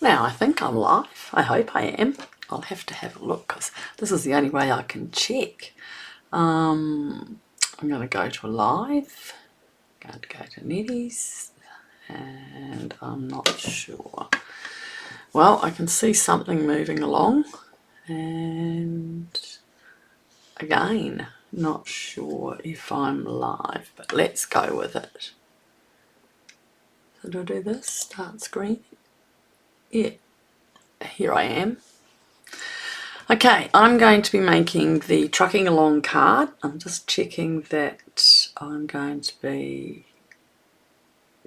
Now I think I'm live. I hope I am. I'll have to have a look because this is the only way I can check. I'm going to go to a live. Going to go to Nette's, and I'm not sure. Well, I can see something moving along, and again, not sure if I'm live, but let's go with it. So do I do this? Start screen? Yeah, here I am. Okay, I'm going to be making the trucking along card. I'm just checking that I'm going to be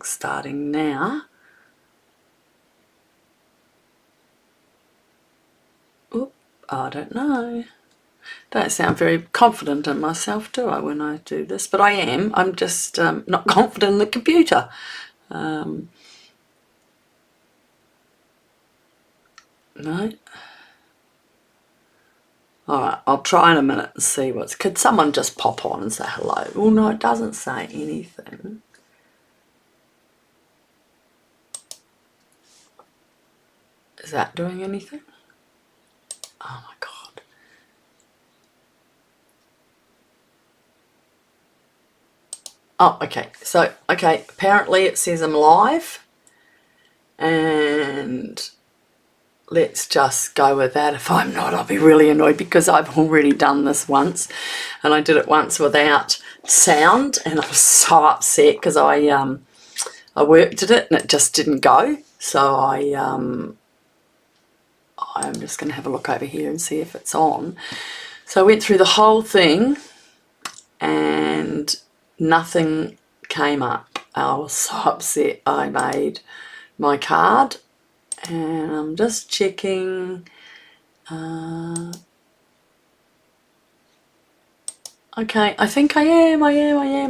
starting now. Oop, I don't know. Don't sound very confident in myself, do I, when I do this? But I am. I'm just not confident in the computer. No. Alright, I'll try in a minute and see what's... Could someone just pop on and say hello? Oh no, it doesn't say anything. Is that doing anything? Oh my god. Oh, okay. So, okay, apparently it says I'm live. And let's just go with that. If I'm not, I'll be really annoyed because I've already done this once, and I did it once without sound, and I was so upset because I worked at it and it just didn't go. So I'm just going to have a look over here and see if it's on. So I went through the whole thing and nothing came up. I was so upset. I made my card. And I'm just checking. Okay, I think I am.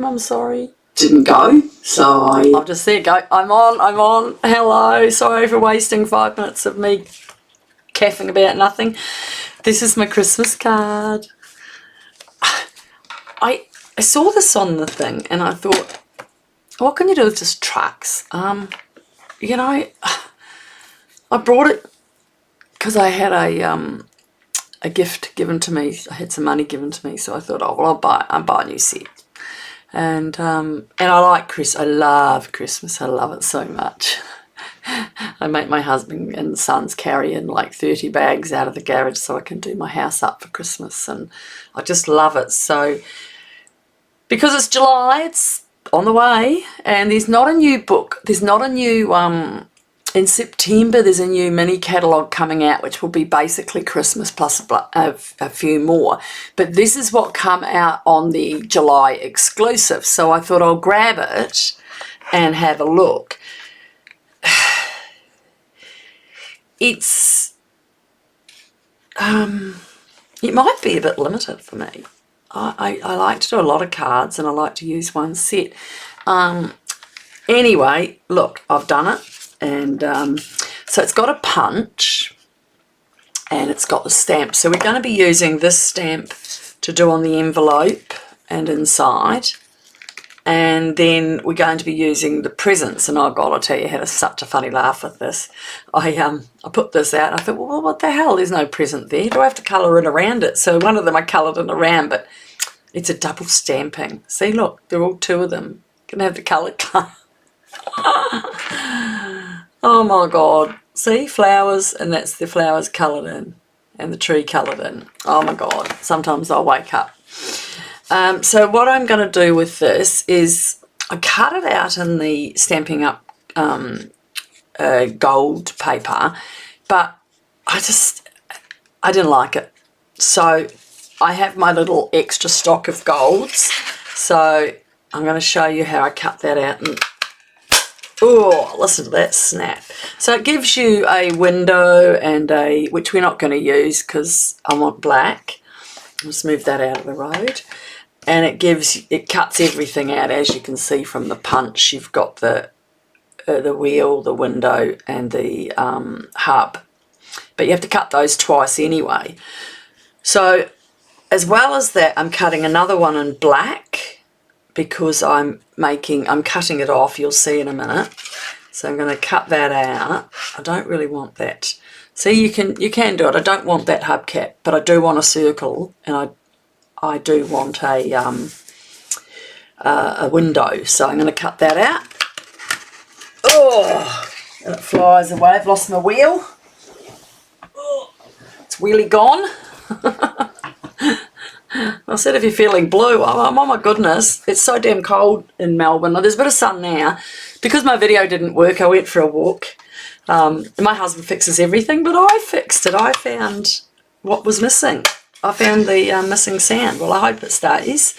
I'm sorry. Didn't go, so I'll just there you go. I'm on. Hello. Sorry for wasting 5 minutes of me caffing about nothing. This is my Christmas card. I saw this on the thing and I thought, what can you do with just trucks? You know, I brought it because I had a gift given to me. I had some money given to me, so I thought, oh well, I'll buy a new set. And I like Christmas. I love Christmas. I love it so much. I make my husband and sons carry in like 30 bags out of the garage so I can do my house up for Christmas, and I just love it. So because it's July, it's on the way, and there's not a new book. There's not a new in September, there's a new mini catalogue coming out, which will be basically Christmas plus a few more. But this is what come out on the July exclusive. So I thought I'll grab it and have a look. It's... it might be a bit limited for me. I like to do a lot of cards and I like to use one set. Anyway, look, I've done it. And so it's got a punch and it's got the stamp. So we're going to be using this stamp to do on the envelope and inside. And then we're going to be using the presents. And oh God, I'll tell you, I had such a funny laugh with this. I put this out and I thought, well, what the hell? There's no present there. Do I have to colour in around it? So one of them I coloured in around, but it's a double stamping. See, look, they're all two of them. Going to have the coloured colour. Oh my God, see, flowers, and that's the flowers coloured in and the tree coloured in. Oh my God, sometimes I'll wake up. So what I'm going to do with this is I cut it out in the Stampin' Up gold paper, but I didn't like it. So I have my little extra stock of golds, so I'm going to show you how I cut that out. And oh, listen to that snap. So it gives you a window and which we're not going to use because I want black. Let's move that out of the road. And it cuts everything out, as you can see from the punch. You've got the wheel, the window and the hub. But you have to cut those twice anyway. So as well as that, I'm cutting another one in black because I'm cutting it off, you'll see in a minute. So I'm going to cut that out. I don't really want that. See, you can do it. I don't want that hubcap, but I do want a circle, and I do want a window. So I'm going to cut that out. Oh, and it flies away. I've lost my wheel. Oh, it's wheelie gone. I said if you're feeling blue, oh my goodness, it's so damn cold in Melbourne. There's a bit of sun now. Because my video didn't work, I went for a walk. My husband fixes everything, but I fixed it. I found what was missing. I found the missing sand. Well, I hope it stays.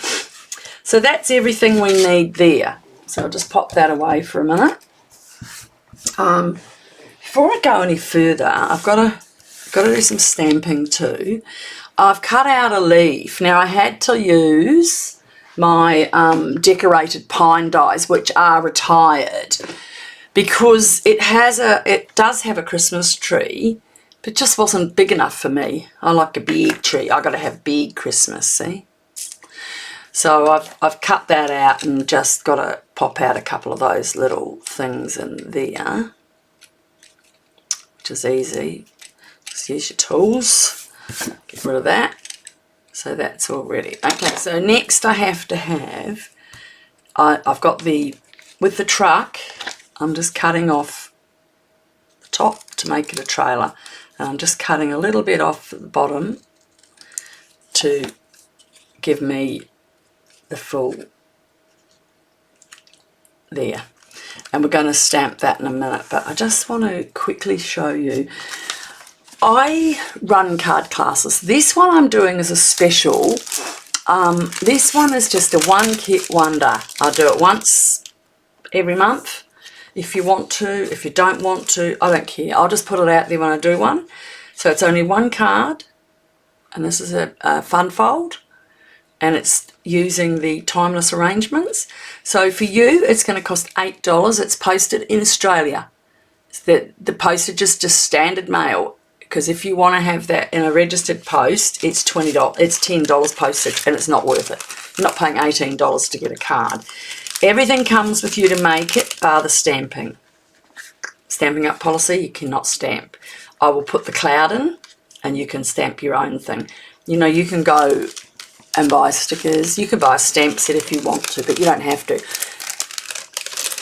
So that's everything we need there. So I'll just pop that away for a minute. Before I go any further, I've got to do some stamping too. I've cut out a leaf. Now I had to use my decorated pine dies, which are retired, because it does have a Christmas tree, but it just wasn't big enough for me. I like a big tree. I got to have big Christmas, see? So I've cut that out and just got to pop out a couple of those little things in there, which is easy. Just use your tools. Get rid of that. So that's all ready. Okay, so next I have to have, I've got with the truck, I'm just cutting off the top to make it a trailer. And I'm just cutting a little bit off at the bottom to give me the full there. And we're going to stamp that in a minute, but I just want to quickly show you. I run card classes. This one I'm doing is a special. This one is just a one kit wonder. I'll do it once every month if you want to. If you don't want to, I don't care. I'll just put it out there when I do one. So it's only one card, and this is a fun fold, and it's using the timeless arrangements. So for you, it's going to cost $8. It's posted in Australia. The postage is just standard mail. Because if you want to have that in a registered post, it's $20. It's $10 postage, and it's not worth it. You're not paying $18 to get a card. Everything comes with you to make it, bar the stamping. Stamping Up policy, you cannot stamp. I will put the cloud in, and you can stamp your own thing. You know, you can go and buy stickers. You can buy a stamp set if you want to, but you don't have to.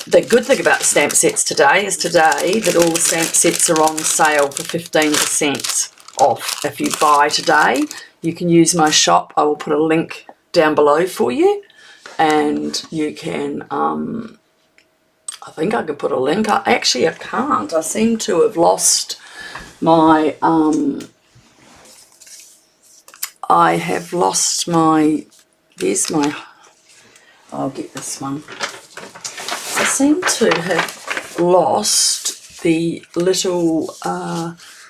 The good thing about stamp sets today is that all the stamp sets are on sale for 15% off. If you buy today, you can use my shop. I will put a link down below for you, and you can, I think I can put a link. Actually, I can't. I seem to have lost my, I have lost my, there's my, I'll get this one. I seem to have lost the little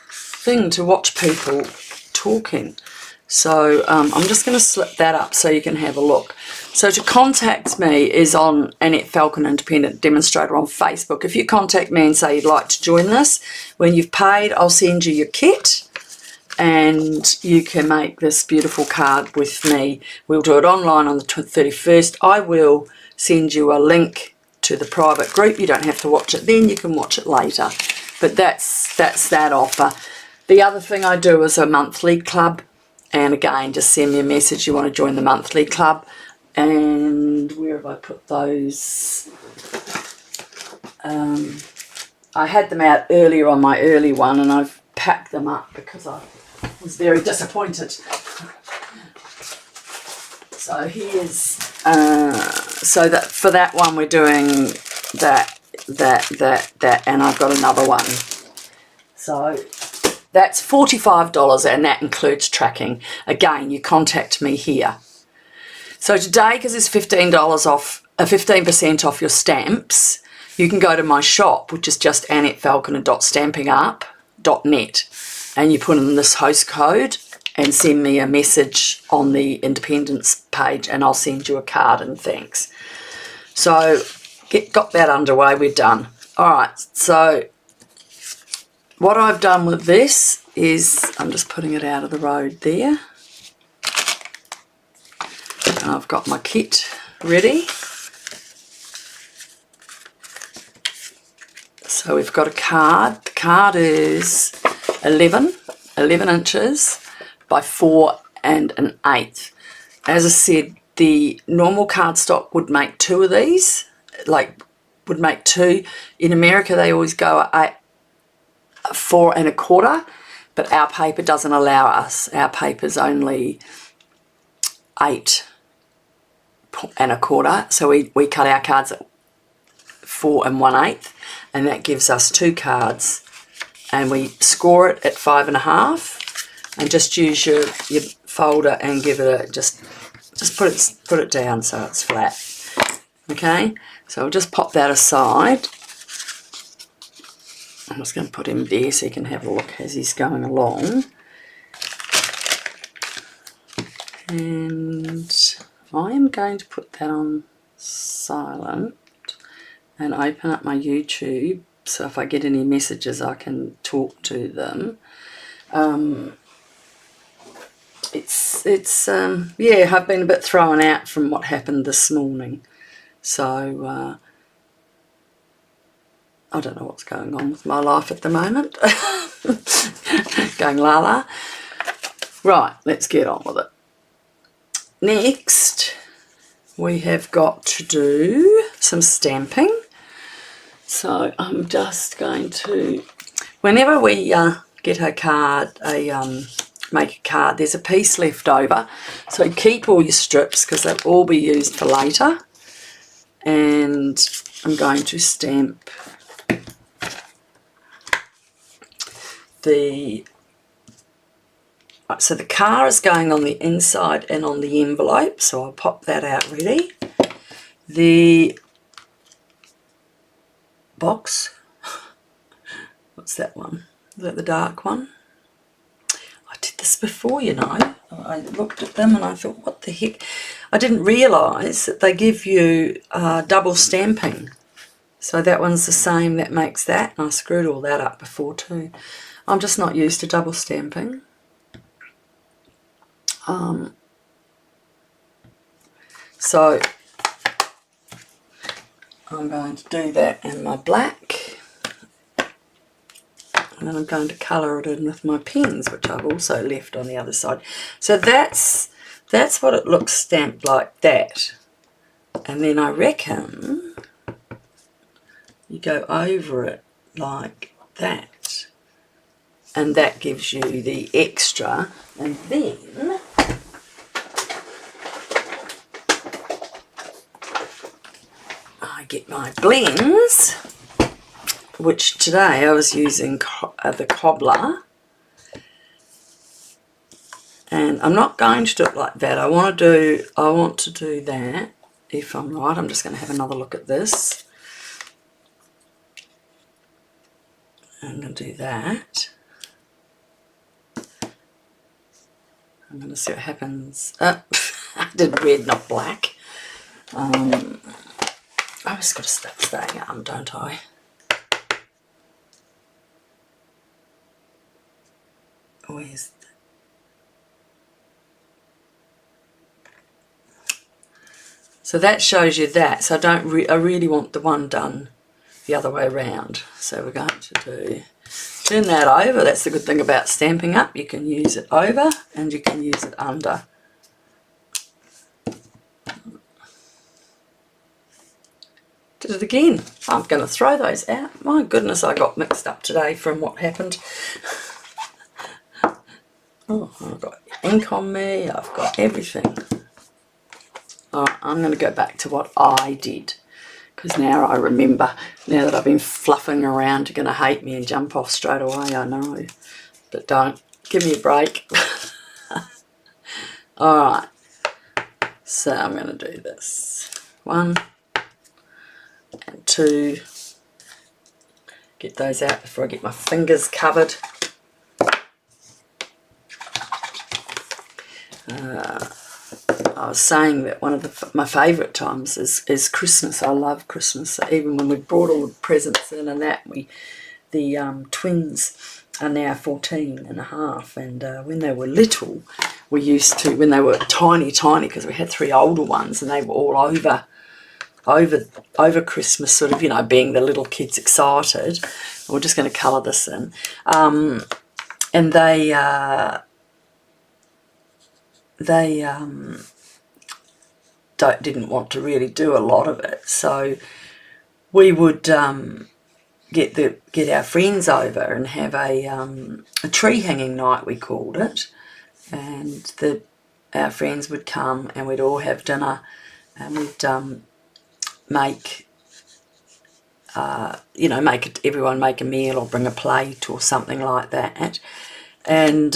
thing to watch people talking. So I'm just going to slip that up so you can have a look. So to contact me is on Annette Falcon Independent Demonstrator on Facebook. If you contact me and say you'd like to join this, when you've paid, I'll send you your kit, and you can make this beautiful card with me. We'll do it online on the 31st. I will send you a link to the private group. You don't have to watch it then, you can watch it later. But that's that offer. The other thing I do is a monthly club, and again, just send me a message you want to join the monthly club. And where have I put those? I had them out earlier on my early one, and I've packed them up because I was very disappointed. So here's, so that for that one we're doing that, and I've got another one. So that's $45, and that includes tracking. Again, you contact me here. So today, because it's $15 off, 15% off your stamps, you can go to my shop, which is just AnnetteFalconer.stampingup.net, and you put in this host code and send me a message on the Independence page, and I'll send you a card and thanks. So got that underway, we're done. All right, so what I've done with this is I'm just putting it out of the road there. And I've got my kit ready. So we've got a card. The card is 11 inches by 4 1/8. As I said, the normal cardstock would make 2 of these, would make 2. In America, they always go at 4 1/4, but our paper doesn't allow us. Our paper's only 8 1/4, so we cut our cards at 4 1/8, and that gives us 2 cards, and we score it at 5 1/2, and just use your folder and give it a just put it down so it's flat. Okay, so I'll just pop that aside. I'm just going to put him there so you can have a look as he's going along. And I am going to put that on silent and open up my YouTube, so if I get any messages I can talk to them. Yeah, I've been a bit thrown out from what happened this morning, so I don't know what's going on with my life at the moment. Going la la. Right, let's get on with it. Next, we have got to do some stamping. So I'm just going to, whenever we get a card, make a card, there's a piece left over. So keep all your strips because they'll all be used for later. And I'm going to stamp so the car is going on the inside and on the envelope, so I'll pop that out ready. The box, what's that one? Is that the dark one? I did this before, you know. I looked at them and I thought, what the heck? I didn't realise that they give you double stamping. So that one's the same, that makes that, and I screwed all that up before too. I'm just not used to double stamping. So I'm going to do that in my black, and then I'm going to colour it in with my pens, which I've also left on the other side. So that's what it looks stamped like that. And then I reckon you go over it like that, and that gives you the extra. And then I get my blends, which today I was using the cobbler, and I'm not going to do it like that. I want to do that. If I'm right, I'm just going to have another look at this. I'm going to do that. I'm going to see what happens. I did red, not black. I just got to start staying arm, don't I? Where's the... So that shows you that. So I really want the one done the other way around. So we're going to turn that over. That's the good thing about Stampin' Up. You can use it over and you can use it under. Did it again. I'm going to throw those out. My goodness, I got mixed up today from what happened. Oh, I've got ink on me. I've got everything. Alright, I'm going to go back to what I did, because now I remember. Now that I've been fluffing around, you're going to hate me and jump off straight away, I know. But don't. Give me a break. Alright, so I'm going to do this. 1 and 2. Get those out before I get my fingers covered. I was saying that one of my favourite times is Christmas. I love Christmas. Even when we brought all the presents in and that, the twins are now 14 and a half, and when they were little, we used to, when they were tiny, because we had 3 older ones and they were all over over Christmas, sort of, you know, being the little kids excited. We're just going to colour this in. And they didn't want to really do a lot of it, so we would get our friends over and have a tree hanging night, we called it, and our friends would come and we'd all have dinner, and we'd make everyone make a meal or bring a plate or something like that. And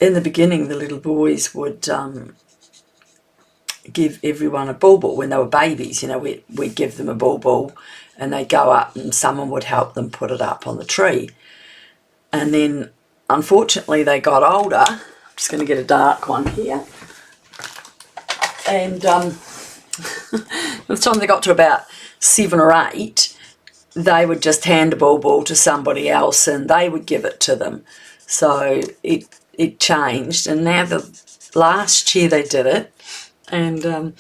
in the beginning, the little boys would give everyone a bauble when they were babies. You know, we'd give them a bauble and they'd go up and someone would help them put it up on the tree. And then, unfortunately, they got older. I'm just going to get a dark one here. And by the time they got to about 7 or 8, they would just hand a bauble to somebody else and they would give it to them. So it changed, and now last year they did it, and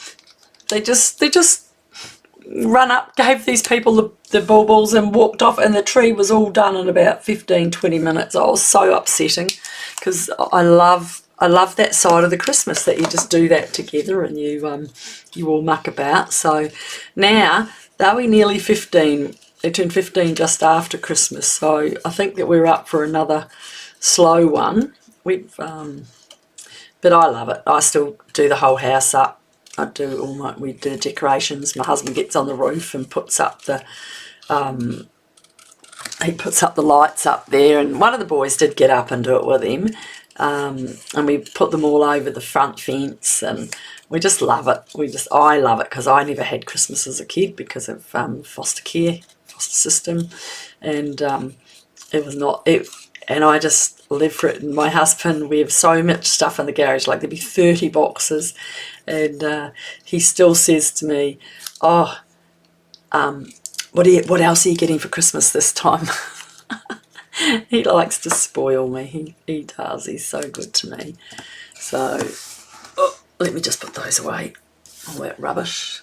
they just run up, gave these people the baubles and walked off, and the tree was all done in about 15-20 minutes. I was so upsetting, because I love that side of the Christmas, that you just do that together and you all muck about. So now they'll be nearly 15. They turned 15 just after Christmas, so I think that we're up for another slow one. But I love it. I still do the whole house up. We do decorations. My husband gets on the roof and puts up the lights up there, and one of the boys did get up and do it with him. And we put them all over the front fence, and we just love it. I love it, because I never had Christmas as a kid because of foster system, and and I just live for it. And my husband, we have so much stuff in the garage, like there'd be 30 boxes, and he still says to me, "Oh, what else are you getting for Christmas this time?" He likes to spoil me. He does. He's so good to me. So let me just put those away. All that rubbish.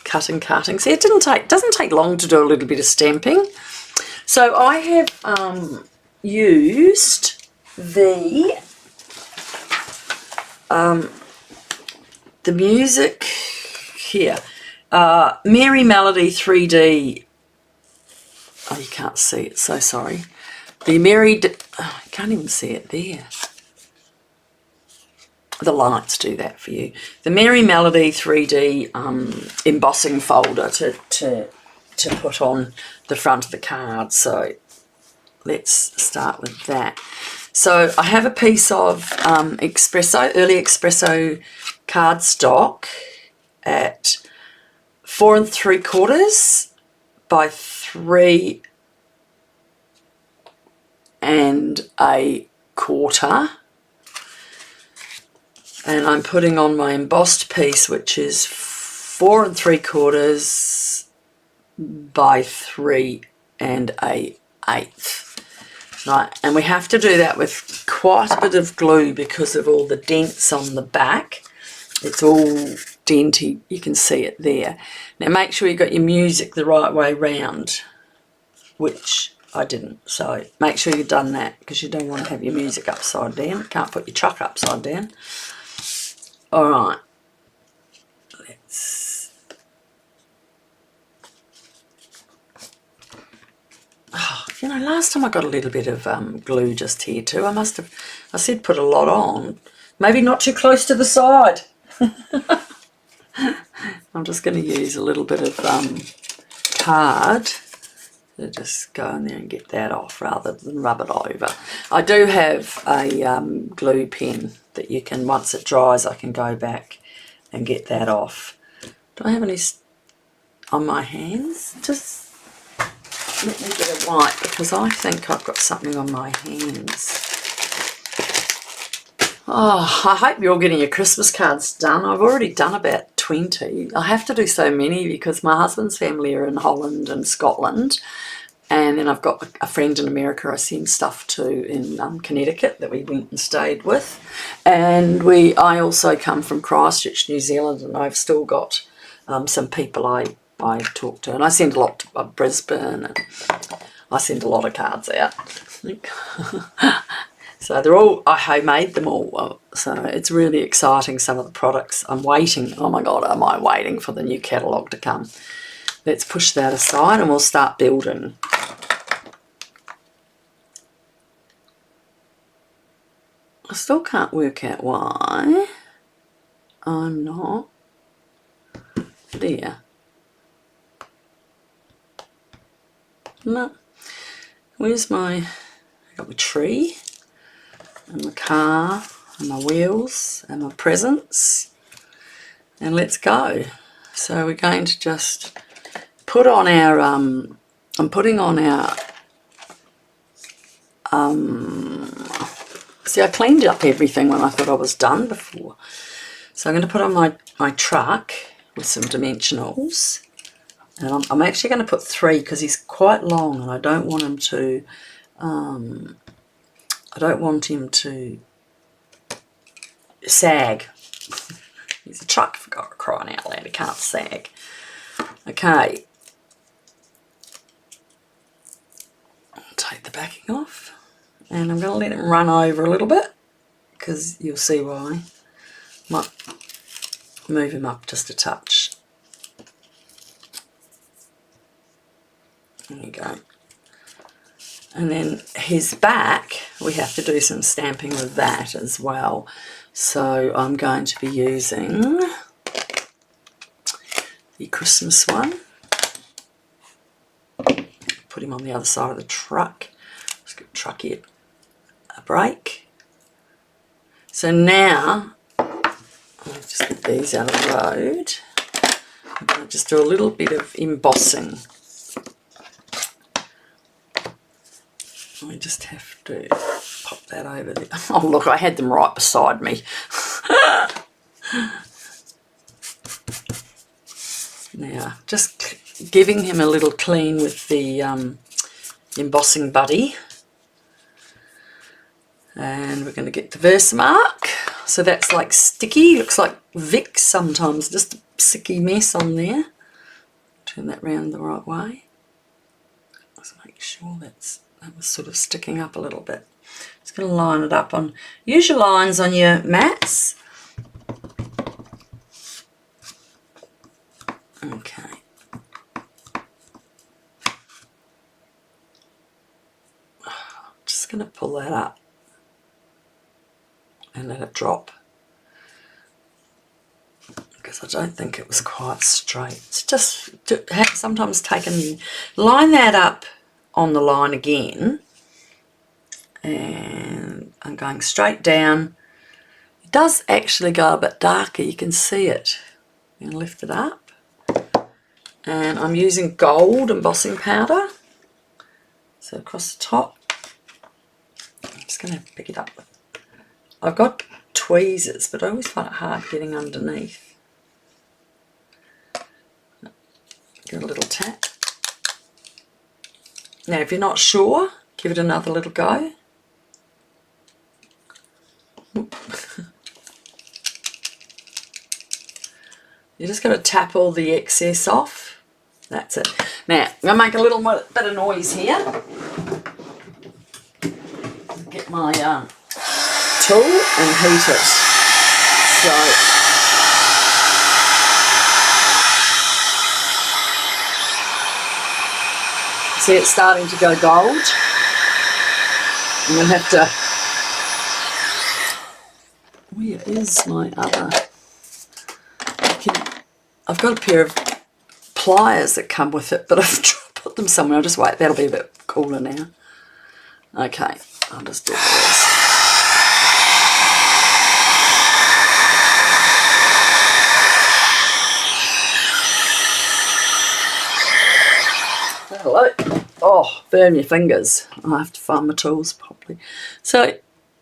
Cutting. See, it doesn't take long to do a little bit of stamping. So I have used the music here, Merry Melody 3D. Oh, you can't see it, so sorry. I can't even see it there. The lights do that for you. The Merry Melody 3D embossing folder to put on the front of the card. So let's start with that. So I have a piece of early espresso cardstock at 4 3/4 by 3 1/4, and I'm putting on my embossed piece, which is 4 3/4 by 3 1/8. Right, and we have to do that with quite a bit of glue because of all the dents on the back. It's all denty, you can see it there. Now make sure you got your music the right way round, which I didn't, so make sure you've done that, because you don't want to have your music upside down. You can't put your truck upside down. Alright, let's... Oh, you know, last time I got a little bit of glue just here too. I said put a lot on. Maybe not too close to the side. I'm just going to use a little bit of card to just go in there and get that off rather than rub it over. I do have a glue pen that you can, once it dries, I can go back and get that off. Do I have any on my hands? Just let me get a wipe, because I think I've got something on my hands. Oh, I hope you're all getting your Christmas cards done. I've already done about 20. I have to do so many because my husband's family are in Holland and Scotland, And then I've got a friend in America I send stuff to in Connecticut that we went and stayed with. And I also come from Christchurch, New Zealand, and I've still got some people I talk to. And I send a lot to Brisbane, and I send a lot of cards out. So they're all, I homemade them all. So it's really exciting, some of the products. I'm waiting. Oh my God, am I waiting for the new catalogue to come. Let's push that aside and we'll start building. I still can't work out why I'm not there. No. Where's I got my tree and my car and my wheels and my presents, and let's go. So we're going to just put on our, I'm putting on our, see, I cleaned up everything when I thought I was done before. So I'm going to put on my truck with some dimensionals. And I'm actually going to put 3 because he's quite long and I don't want him to, sag. He's a truck, for crying out loud, he can't sag. Okay. I'll take the backing off and I'm going to let him run over a little bit because you'll see why. Might move him up just a touch. There you go. And then his back, we have to do some stamping with that as well. So I'm going to be using the Christmas one. Put him on the other side of the truck. Just give the truck here a break. So now, I'll just get these out of the road. I'm going to just do a little bit of embossing. I just have to pop that over there. Oh look, I had them right beside me. Now, just giving him a little clean with the embossing buddy. And we're going to get the Versamark. So that's like sticky, looks like Vicks sometimes, just a sticky mess on there. Turn that round the right way. Just make sure that was sort of sticking up a little bit. Just going to line it up on, use your lines on your mats. Okay. Just going to pull that up and let it drop because I don't think it was quite straight. It's just sometimes taken, line that up on the line again, and I'm going straight down. It does actually go a bit darker, you can see it. I'm going to lift it up, and I'm using gold embossing powder, so across the top. I'm just going to pick it up. I've got tweezers, but I always find it hard getting underneath. Give it a little tap. Now if you're not sure, give it another little go. You just got to tap all the excess off. That's it. Now, I'm going to make a little bit of noise here. Get my tool and heat it. So, see, it's starting to go gold. I'm going to have to... Where is my other... I've got a pair of pliers that come with it, but I've put them somewhere. I'll just wait. That'll be a bit cooler now. Okay, I'll just do this. Hello. Oh, burn your fingers. I have to find my tools properly. So,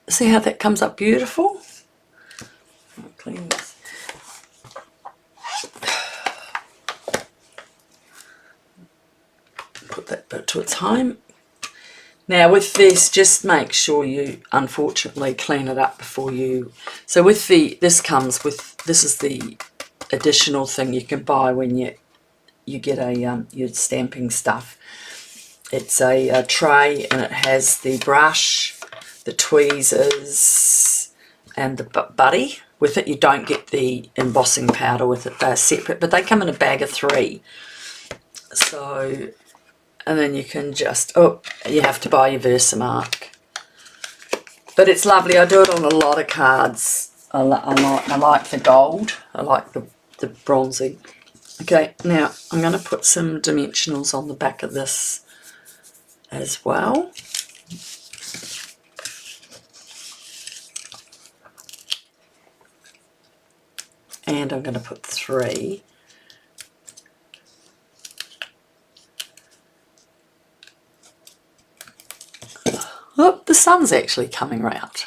see how that comes up beautiful? I'll clean this. Put that bit to its home. Now with this, just make sure you unfortunately clean it up before you, so with the, this comes with, this is the additional thing you can buy when you get a your stamping stuff. It's a tray, and it has the brush, the tweezers and the buddy with it. You don't get the embossing powder with it, they're separate, but they come in a bag of 3. So, and then you can just, oh, you have to buy your Versamark. But it's lovely. I do it on a lot of cards. I like the gold. I like the bronzy. Okay, now I'm going to put some dimensionals on the back of this as well. And I'm going to put 3. Oh, the sun's actually coming round.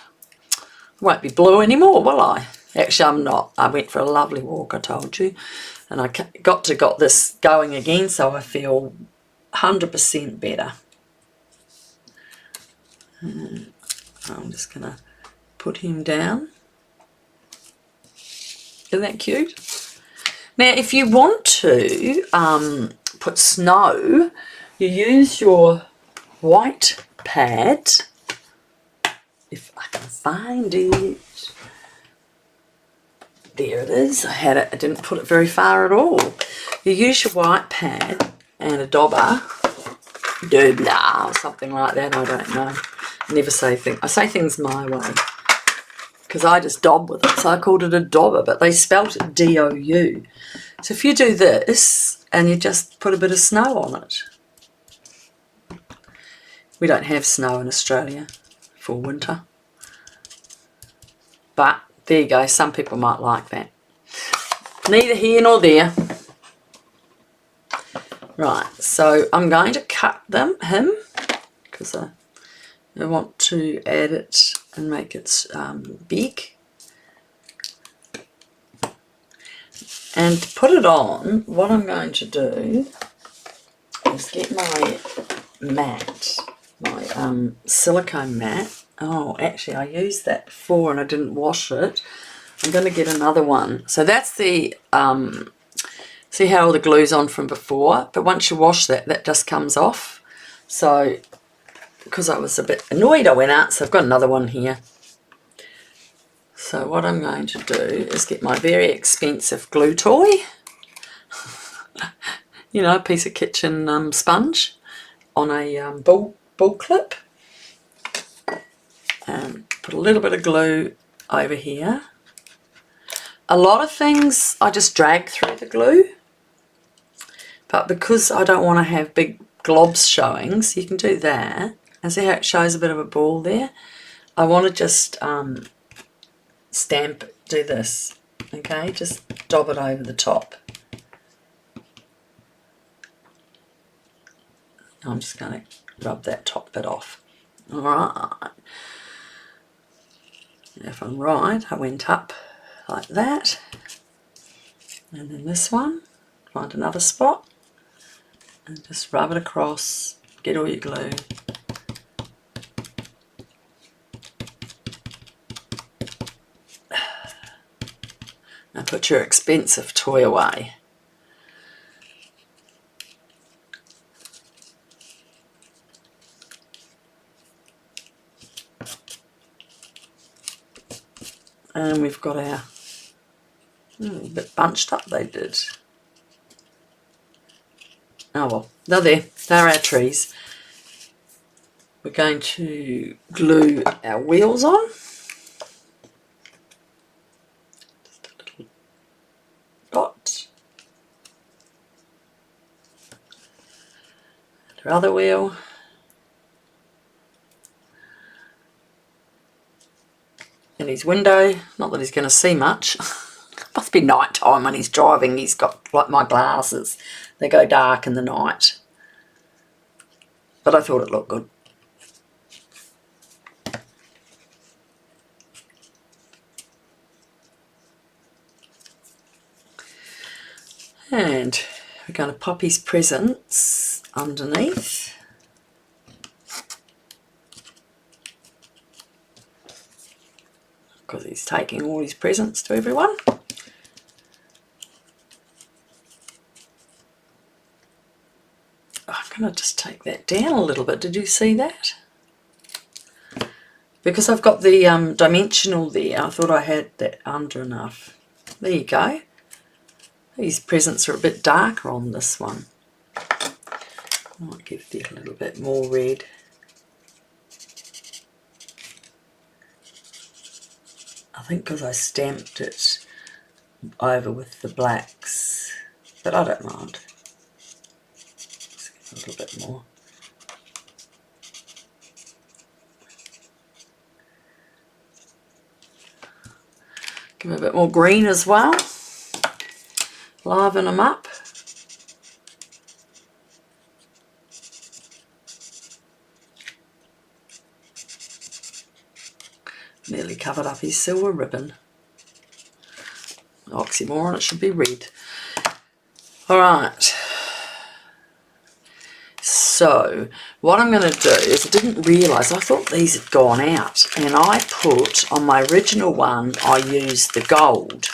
It won't be blue anymore, will I? Actually, I'm not. I went for a lovely walk, I told you. And I got this going again, so I feel 100% better. And I'm just going to put him down. Isn't that cute? Now, if you want to put snow, you use your white pad, if I can find it. There it is. I had it. I didn't put it very far at all. You use your white pad and a dauber, or something like that. I don't know. I never say things. I say things my way because I just daub with it. So I called it a dauber, but they spelt it D-O-U. So if you do this and you just put a bit of snow on it. We don't have snow in Australia for winter. But there you go. Some people might like that. Neither here nor there. Right, so I'm going to cut him, because I want to add it and make it big. And to put it on, what I'm going to do is get my mat, my silicone mat. Oh, actually I used that before and I didn't wash it. I'm going to get another one. So that's the, see how all the glue's on from before? But once you wash that, that just comes off. So, because I was a bit annoyed, I went out, so I've got another one here. So what I'm going to do is get my very expensive glue toy. You know, a piece of kitchen sponge on a ball clip. And put a little bit of glue over here. A lot of things I just drag through the glue, but because I don't want to have big globs showing, so you can do that. And see how it shows a bit of a ball there? I want to just do this, okay? Just dab it over the top. I'm just going to rub that top bit off. All right. If I'm right, I went up like that, and then this one, find another spot and just rub it across, get all your glue. Now put your expensive toy away. And we've got our, a bit bunched up they did. Oh well, they're there. They're our trees. We're going to glue our wheels on. Just a little dot. Our other wheel. In his window, not that he's going to see much. Must be night time when he's driving. He's got like my glasses. They go dark in the night. But I thought it looked good. And we're going to pop his presents underneath. because he's taking all his presents to everyone. I'm going to just take that down a little bit. Did you see that? Because I've got the dimensional there, I thought I had that under enough. There you go. These presents are a bit darker on this one. I might give it a little bit more red. I think because I stamped it over with the blacks, but I don't mind. Just give it a little bit more. Give it a bit more green as well. Liven them up. Nearly covered up his silver ribbon. Oxymoron, it should be red. Alright. So, what I'm going to do is, I didn't realise, I thought these had gone out. And I put, on my original one, I used the gold.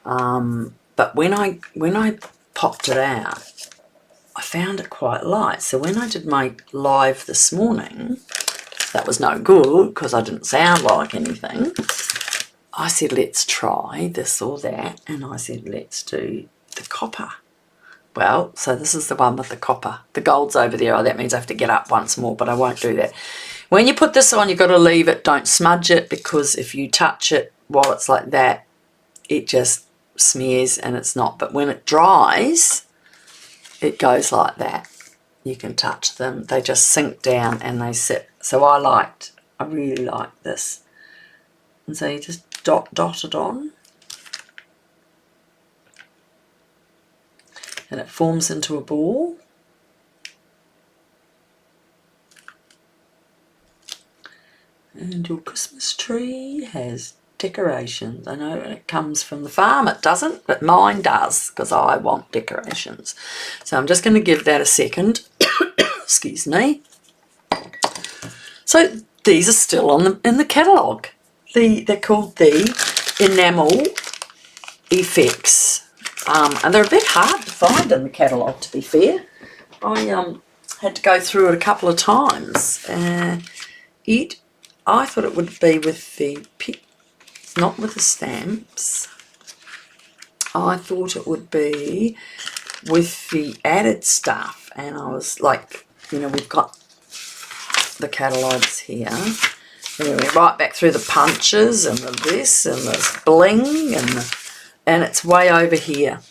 But when I popped it out, I found it quite light. So when I did my live this morning, that was no good because I didn't sound like anything. I said, let's try this or that. And I said, let's do the copper. Well, so this is the one with the copper. The gold's over there. Oh, that means I have to get up once more, but I won't do that. When you put this on, you've got to leave it. Don't smudge it, because if you touch it while it's like that, it just smears and it's not. But when it dries, it goes like that. You can touch them. They just sink down and they sit. So I really liked this. And so you just dot it on. And it forms into a ball. And your Christmas tree has decorations. I know it comes from the farm, it doesn't, but mine does, because I want decorations. So I'm just going to give that a second. Excuse me. So these are still in the catalogue. They're called the Enamel Effects. And they're a bit hard to find in the catalogue, to be fair. I had to go through it a couple of times. I thought it would be with the, not with the stamps. I thought it would be with the added stuff. And I was like, you know, we've got the catalogues here. And we went right back through the punches and the this and the bling and it's way over here.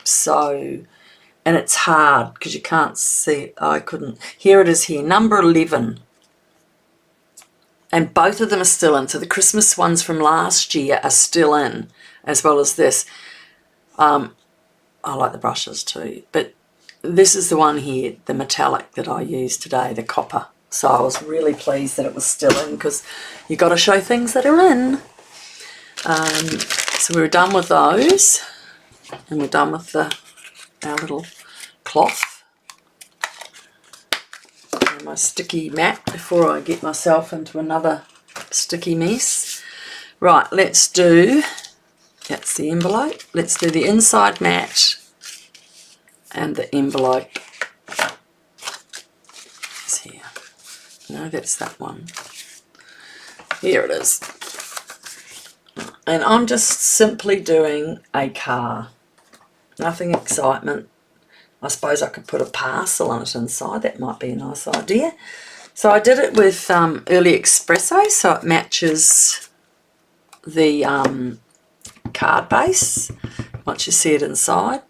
So, and it's hard because you can't see it. I couldn't. Here it is here, number 11. And both of them are still in. So the Christmas ones from last year are still in, as well as this. I like the brushes too. But this is the one here, the metallic that I used today, the copper. So I was really pleased that it was still in, because you've got to show things that are in. So we're done with those, and we're done with our little cloth and my sticky mat before I get myself into another sticky mess. Right, let's do, that's the envelope, let's do the inside mat and the envelope is here. No, that's that one. Here it is. And I'm just simply doing a car. Nothing excitement. I suppose I could put a parcel on it inside. That might be a nice idea. So I did it with early espresso, so it matches the card base once you see it inside.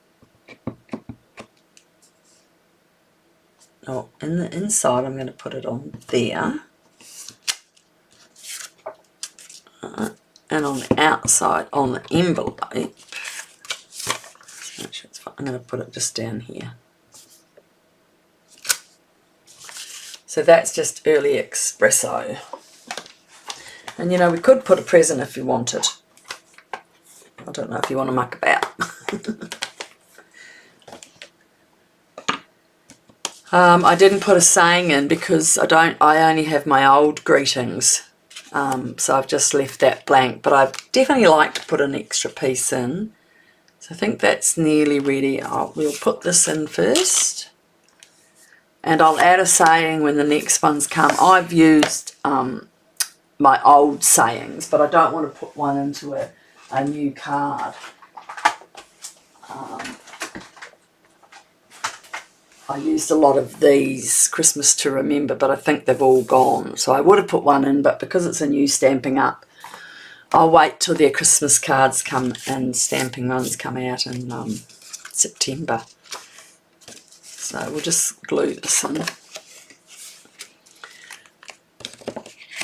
Oh, in the inside I'm going to put it on there. And on the outside, on the envelope, I'm going to put it just down here. So that's just early espresso. And you know, we could put a present if you wanted. I don't know if you want to muck about. I didn't put a saying in because I only have my old greetings. So I've just left that blank, but I'd definitely like to put an extra piece in. So I think that's nearly ready. We'll put this in first, and I'll add a saying when the next ones come. I've used my old sayings, but I don't want to put one into a new card. I used a lot of these Christmas to Remember, but I think they've all gone. So I would have put one in, but because it's a new Stampin' Up, I'll wait till their Christmas cards come and stamping ones come out in September. So we'll just glue this in.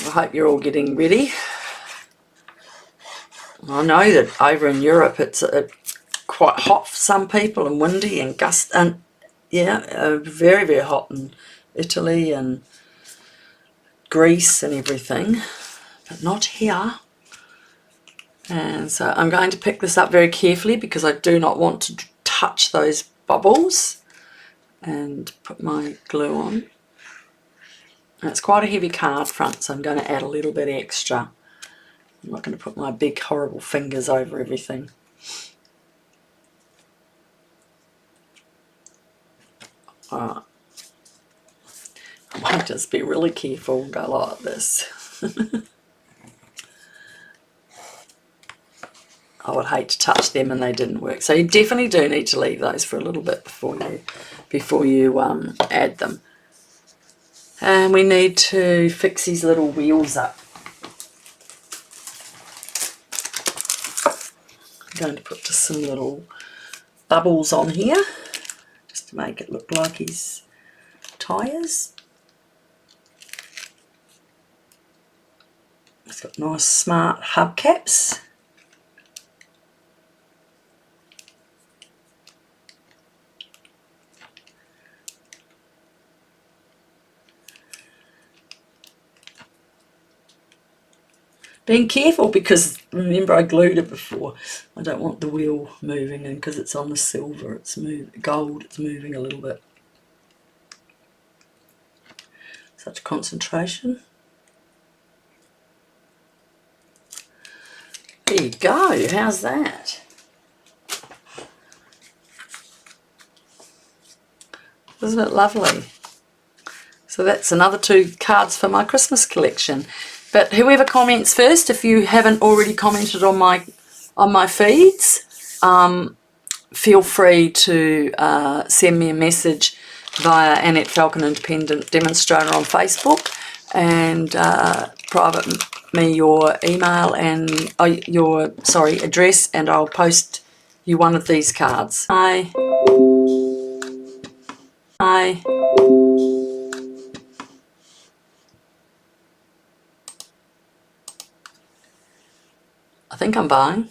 I hope you're all getting ready. I know that over in Europe it's quite hot for some people and windy and very, very hot in Italy and Greece and everything, but not here. And so I'm going to pick this up very carefully because I do not want to touch those bubbles, and put my glue on. And it's quite a heavy card front, so I'm going to add a little bit extra. I'm not going to put my big horrible fingers over everything. Alright. I might just be really careful and go like this. I would hate to touch them and they didn't work. So you definitely do need to leave those for a little bit before you add them. And we need to fix these little wheels up. I'm going to put just some little bubbles on here just to make it look like his tyres. It's got nice smart hubcaps. Being careful because remember I glued it before. I don't want the wheel moving, and because it's on the silver, it's gold, it's moving a little bit. Such concentration. There you go, how's that? Isn't it lovely? So that's another 2 cards for my Christmas collection. But whoever comments first, if you haven't already commented on my feeds, feel free to send me a message via Annette Falcon Independent Demonstrator on Facebook, and private me your email and your address, and I'll post you one of these cards. Hi. I think I'm buying.